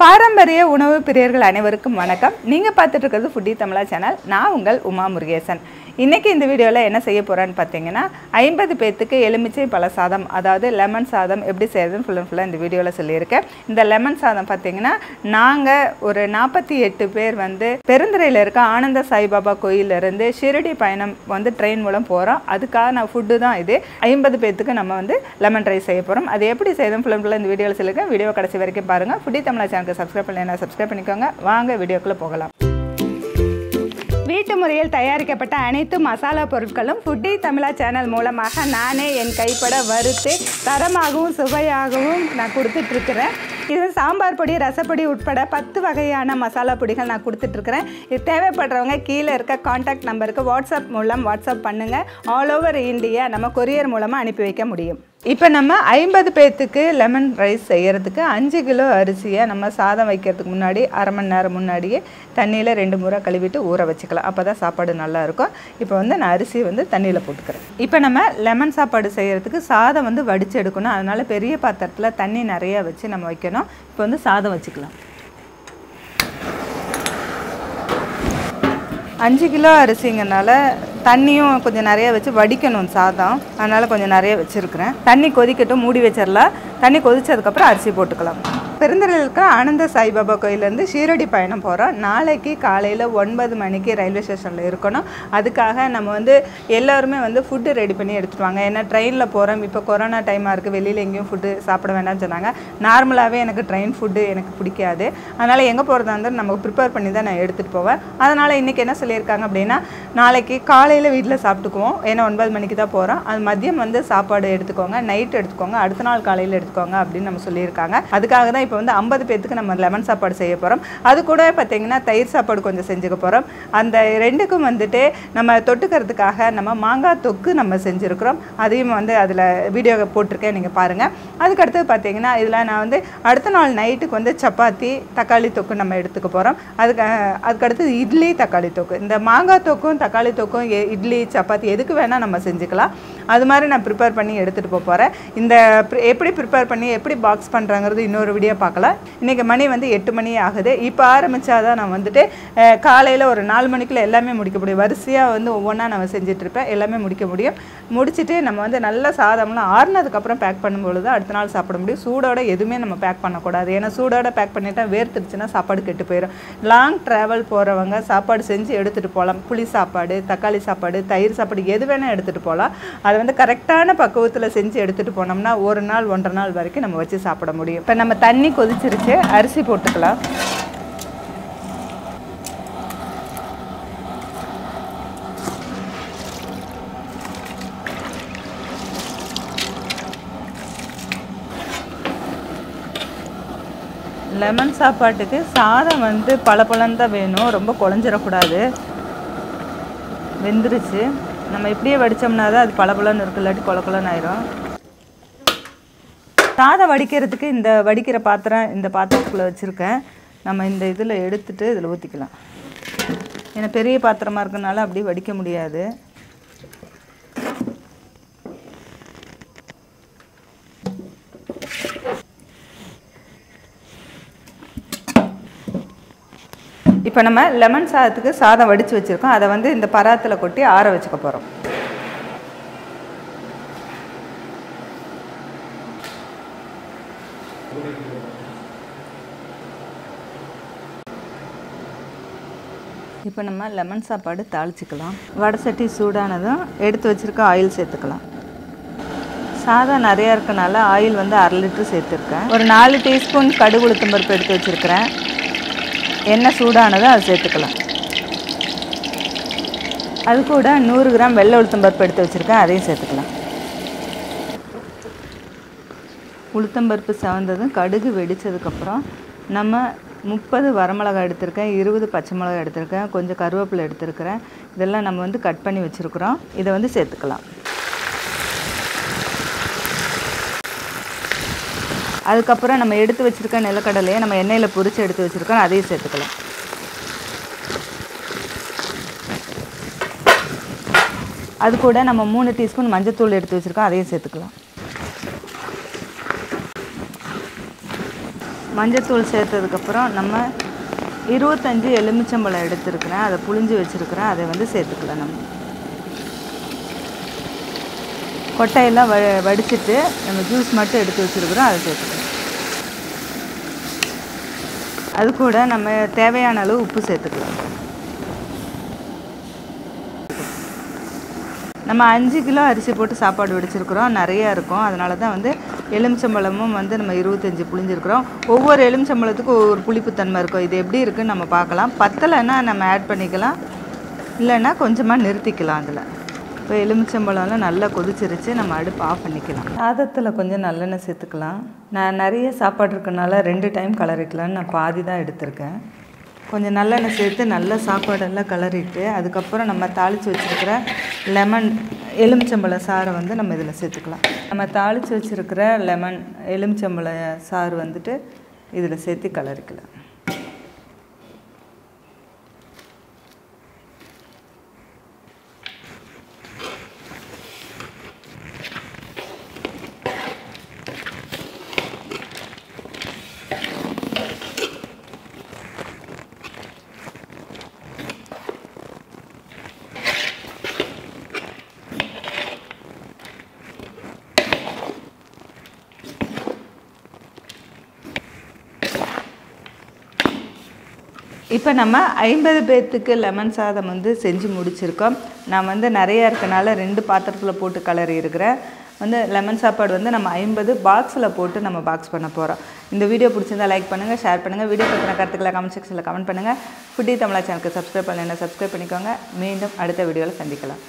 பாரம்பரிய உணவு பிரியர்கள் அனைவருக்கும் வணக்கம். நீங்க பார்த்துட்டு இருக்கிறது ஃபுட்டி தமிழா சேனல். நான் உங்கள் உமா முருகேசன். இன்னைக்கு இந்த வீடியோல என்ன செய்ய போறேன்னு பார்த்தீங்கன்னா 50 பேத்துக்கு எலுமிச்சை பழ சாதம், அதாவது லெமன் சாதம் எப்படி செய்யறதுன்னு ஃபுல்லா இந்த வீடியோல சொல்லியிருக்கேன். இந்த லெமன் சாதம் பார்த்தீங்கன்னா நாங்க ஒரு 48 பேர் வந்து பெருந்துறையில் இருக்க ஆனந்த சாய்பாபா கோயில்ல இருந்து ஷிரடி பயணம் வந்து ட்ரெயின் மூலம் போறோம். அதுக்கான ஃபுட்டு தான் இது. 50 பேத்துக்கு நம்ம வந்து லெமன் ரைஸ் செய்ய போறோம். அது எப்படி செய்யறதுன்னு ஃபுல்லா இந்த வீடியோல சொல்லியிருக்கேன். வீடியோ கடைசி வரைக்கும் பாருங்க. ஃபுட்டி தமிழா சேனலுக்கு சப்ஸ்கிரைப் பண்ணலைன்னா சப்ஸ்கிரைப் பண்ணிக்கோங்க. வாங்க வீடியோக்குள்ள போகலாம். வீட்டு முறையில் தயாரிக்கப்பட்ட அனைத்து மசாலா பொருட்களும் ஃபுட்டி தமிழா சேனல் மூலமாக நானே என் கைப்பட வறுத்து தரமாகவும் சுவையாகவும் நான் கொடுத்துட்ருக்கிறேன். இது சாம்பார் பொடி, ரசப்பொடி உட்பட 10 வகையான மசாலா பொடிகள் நான் கொடுத்துட்ருக்கிறேன். இது தேவைப்படுறவங்க கீழே இருக்க கான்டாக்ட் நம்பருக்கு வாட்ஸ்அப் மூலம் வாட்ஸ்அப் பண்ணுங்கள். ஆல் ஓவர் இந்தியா நம்ம கொரியர் மூலமாக அனுப்பி வைக்க முடியும். இப்போ நம்ம 50 பேத்துக்கு லெமன் ரைஸ் செய்கிறதுக்கு 5 கிலோ அரிசியை நம்ம சாதம் வைக்கிறதுக்கு முன்னாடி அரை மணி நேரம் முன்னாடியே தண்ணியில் 2 முறை கழுவிட்டு ஊற வச்சுக்கலாம். அப்போ தான் சாப்பாடு நல்லாயிருக்கும். இப்போ வந்து நான் அரிசி வந்து தண்ணியில் போட்டுக்கிறேன். இப்போ நம்ம லெமன் சாப்பாடு செய்கிறதுக்கு சாதம் வந்து வடித்து எடுக்கணும். அதனால் பெரிய பாத்திரத்தில் தண்ணி நிறையா வச்சு நம்ம வைக்கணும். இப்போ வந்து சாதம் வச்சுக்கலாம். 5 கிலோ அரிசிங்கனால தண்ணியும் கொஞ்சம் நிறைய வச்சு வடிக்கணும் சாதம். அதனால் கொஞ்சம் நிறைய வச்சுருக்கிறேன். தண்ணி கொதிக்கட்டும், மூடி வச்சிடலாம். தண்ணி கொதிச்சதுக்கப்புறம் அரிசி போட்டுக்கலாம். பெருந்துறையில் இருக்க ஆனந்த சாய்பாபா கோயிலேருந்து ஷீரடி பயணம் போகிறோம். நாளைக்கு காலையில் 9 மணிக்கு ரயில்வே ஸ்டேஷனில் இருக்கணும். அதுக்காக நம்ம வந்து எல்லோருமே வந்து ஃபுட்டு ரெடி பண்ணி எடுத்துகிட்டு வாங்க. ஏன்னா ட்ரெயினில் போகிறோம். இப்போ கொரோனா டைமாக இருக்குது, வெளியில் எங்கேயும் ஃபுட்டு சாப்பிட வேண்டாம்னு சொன்னாங்க. நார்மலாகவே எனக்கு ட்ரெயின் ஃபுட்டு எனக்கு பிடிக்காது. அதனால் எங்கே போகிறதா இருந்தாலும் நமக்கு ப்ரிப்பேர் பண்ணி தான் நான் எடுத்துகிட்டு போவேன். அதனால் இன்றைக்கி என்ன சொல்லியிருக்காங்க அப்படின்னா, நாளைக்கு காலையில் வீட்டில் சாப்பிட்டுக்குவோம். ஏன்னா 9 மணிக்கு தான் போகிறோம். அது மதியம் வந்து சாப்பாடு எடுத்துக்கோங்க, நைட் எடுத்துக்கோங்க, அடுத்த நாள் காலையில் எடுத்துக்கோங்க அப்படின்னு நம்ம சொல்லியிருக்காங்க. அதுக்காக தான் இப்போ வந்து 50 பேத்துக்கு நம்ம லெமன் சாப்பாடு செய்ய போகிறோம். அது கூட பார்த்திங்கன்னா தயிர் சாப்பாடு கொஞ்சம் செஞ்சுக்க போகிறோம். அந்த ரெண்டுக்கும் வந்துட்டு நம்ம தொட்டுக்கிறதுக்காக நம்ம மாங்காய் தொக்கு நம்ம செஞ்சுருக்கிறோம். அதையும் வந்து அதில் வீடியோ போட்டிருக்கேன், நீங்கள் பாருங்கள். அதுக்கடுத்து பார்த்திங்கன்னா இதில் நான் வந்து அடுத்த நாள் நைட்டுக்கு வந்து சப்பாத்தி தக்காளி தொக்கு நம்ம எடுத்துக்க போகிறோம். அதுக்கடுத்து இட்லி தக்காளி தொக்கு. இந்த மாங்காய் தொக்கும் தக்காளி தொக்கும் இட்லி சப்பாத்தி எதுக்கு வேணால் நம்ம செஞ்சுக்கலாம். அது மாதிரி நான் ப்ரிப்பேர் பண்ணி எடுத்துகிட்டு போகிறேன். இந்த எப்படி ப்ரிப்பேர் பண்ணி எப்படி பாக்ஸ் பண்ணுறாங்கிறது இன்னொரு வீடியோ பார்க்கலாம். இன்றைக்கி மணி வந்து 8 மணி ஆகுது. இப்போ ஆரம்பித்தாதான் நான் வந்துட்டு காலையில் ஒரு 4 மணிக்குள்ளே எல்லாமே முடிக்க முடியும். வரிசையாக வந்து ஒவ்வொன்றா நம்ம செஞ்சிட்ருப்பேன். எல்லாமே முடிக்க முடியும். முடிச்சுட்டு நம்ம வந்து நல்ல சாதம்லாம் ஆறுனதுக்கப்புறம் பேக் பண்ணும்பொழுது அடுத்த நாள் சாப்பிட முடியும். சூடோட எதுவுமே நம்ம பேக் பண்ணக்கூடாது. ஏன்னா சூடோட பேக் பண்ணிட்டா வேர்த்துருச்சுன்னா சாப்பாடு கெட்டு போயிடும். லாங் ட்ராவல் போகிறவங்க சாப்பாடு செஞ்சு எடுத்துகிட்டு போகலாம். புளி சாப்பாடு, தக்காளி சாப்பாடு, தயிர் சாப்பாடு எது வேணால் எடுத்துகிட்டு போகலாம். அதை வந்து கரெக்டான பக்குவத்தில் செஞ்சு எடுத்துகிட்டு போனோம்னா ஒரு நாள் 1.5 நாள் வரைக்கும் நம்ம வச்சு சாப்பிட முடியும். இப்போ நம்ம தண்ணி கொதிச்சிருச்சு, அரிசி போட்டுக்கலாம். லெமன் சாப்பாட்டுக்கு சாதம் வந்து பளபளன்னு தான் வேணும், ரொம்ப குழஞ்சிடக்கூடாது. வெந்துருச்சு. நம்ம இப்படியே வடித்தோம்னா தான் அது பளபளன்னு இருக்கு, இல்லாட்டி கொலன்னு ஆயிரும். சாதம் வடிக்கிறதுக்கு இந்த வடிக்கிற பாத்திரம் இந்த பாத்திரத்துக்குள்ளே வச்சுருக்கேன். நம்ம இந்த இதில் எடுத்துகிட்டு இதில் ஊற்றிக்கலாம். ஏன்னா பெரிய பாத்திரமாக இருக்கனால அப்படியே வடிக்க முடியாது. இப்போ நம்ம லெமன் சாதத்துக்கு சாதம் வடித்து வச்சுருக்கோம். அதை வந்து இந்த பராத்தில் கொட்டி ஆற வச்சுக்க போகிறோம். இப்போ நம்ம லெமன் சாப்பாடு தாளிச்சிக்கலாம். வடை சட்டி சூடானதும் எடுத்து வச்சுருக்க ஆயில் சேர்த்துக்கலாம். சாதம் நிறையா இருக்கனால ஆயில் வந்து 1/2 லிட்டர் சேர்த்துருக்கேன். ஒரு 4 டீஸ்பூன் கடுகு உளுத்தம் பருப்பு எடுத்து வச்சுருக்கிறேன். எண்ணெய் சூடானதும் அதை சேர்த்துக்கலாம். அது கூட 100 கிராம் வெள்ளை உளுத்தம் பருப்பு எடுத்து வச்சுருக்கேன், அதையும் சேர்த்துக்கலாம். உளுத்தம்பருப்பு செவந்ததும் கடுகு வெடித்ததுக்கப்புறம் நம்ம 30 வரமிளகாய் எடுத்திருக்கேன், 20 பச்சை மிளகாய் எடுத்திருக்கேன், கொஞ்சம் கருவேப்பிலை எடுத்திருக்கிறேன். இதெல்லாம் நம்ம வந்து கட் பண்ணி வச்சுருக்குறோம். இதை வந்து சேர்த்துக்கலாம். அதுக்கப்புறம் நம்ம எடுத்து வச்சுருக்க நிலக்கடலையை நம்ம எண்ணெயில் பொரித்து எடுத்து வச்சுருக்கோம், அதையும் சேர்த்துக்கலாம். அது கூட நம்ம 3 டீஸ்பூன் மஞ்சத்தூள் எடுத்து வச்சுருக்கோம், அதையும் சேர்த்துக்கலாம். மஞ்சத்தூள் சேர்த்ததுக்கப்புறம் நம்ம 25 எலுமிச்சம்பழம் எடுத்துருக்கிறேன், அதை புழிஞ்சு வச்சுருக்கிறேன், அதை வந்து சேர்த்துக்கலாம். நம்ம கொட்டையெல்லாம் வடிச்சிட்டு நம்ம ஜூஸ் மட்டும் எடுத்து வச்சுருக்குறோம், அதை சேர்த்துக்கலாம். அது கூட நம்ம தேவையான அளவு உப்பு சேர்த்துக்கலாம். நம்ம 5 கிலோ அரிசி போட்டு சாப்பாடு வடிச்சிருக்கிறோம், நிறையா இருக்கும். அதனால தான் வந்து எலுமிச்சம்பழமும் வந்து நம்ம 25 புளிஞ்சிருக்கிறோம். ஒவ்வொரு எலுமிச்சம்பழத்துக்கும் ஒவ்வொரு புளிப்புத்தன்மை இருக்கும். இது எப்படி இருக்குன்னு நம்ம பார்க்கலாம். பத்தலைன்னா நம்ம ஆட் பண்ணிக்கலாம், இல்லைன்னா கொஞ்சமாக நிறுத்திக்கலாம். அதில் இப்போ எலுமிச்சம்பழம்லாம் நல்லா கொதிச்சிருச்சு, நம்ம அடுப்பு ஆஃப் பண்ணிக்கலாம். சாதத்தில் கொஞ்சம் நல்லெண்ணெய் சேர்த்துக்கலாம். நான் நிறைய சாப்பாடு இருக்கனால 2 டைம் கலரிக்கலான்னு நான் பாதி தான் எடுத்திருக்கேன். கொஞ்சம் நல்லெண்ணெய் சேர்த்து நல்லா சாப்பாடெல்லாம் கிளறிட்டு அதுக்கப்புறம் நம்ம தாளித்து வச்சுருக்கிற லெமன் எலுமிச்சம்பழ சாறை வந்து நம்ம இதில் சேர்த்துக்கலாம். நம்ம தாளித்து வச்சுருக்கிற லெமன் எலுமிச்சம்பழ சாறு வந்துட்டு இதில் சேர்த்து கிளறிக்கலாம். இப்போ நம்ம 50 பேர்த்துக்கு லெமன் சாதம் வந்து செஞ்சு முடிச்சிருக்கோம். நான் வந்து நிறையா இருக்கனால 2 பாத்திரத்தில் போட்டு கிளறி இருக்கிறேன். வந்து லெமன் சாப்பாடு வந்து நம்ம 50 பாக்ஸில் போட்டு நம்ம பாக்ஸ் பண்ண போகிறோம். இந்த வீடியோ பிடிச்சிருந்தால் லைக் பண்ணுங்கள், ஷேர் பண்ணுங்கள். வீடியோ பற்றின கருத்துக்களை கமெண்ட் செக்ஷனில் கமெண்ட் பண்ணுங்கள். ஃபுட்டி தமிழா சேனலுக்கு சப்ஸ்கிரைப் பண்ணலைன்னா சப்ஸ்கிரைப் பண்ணிக்கோங்க. மீண்டும் அடுத்த வீடியோவில் சந்திக்கலாம்.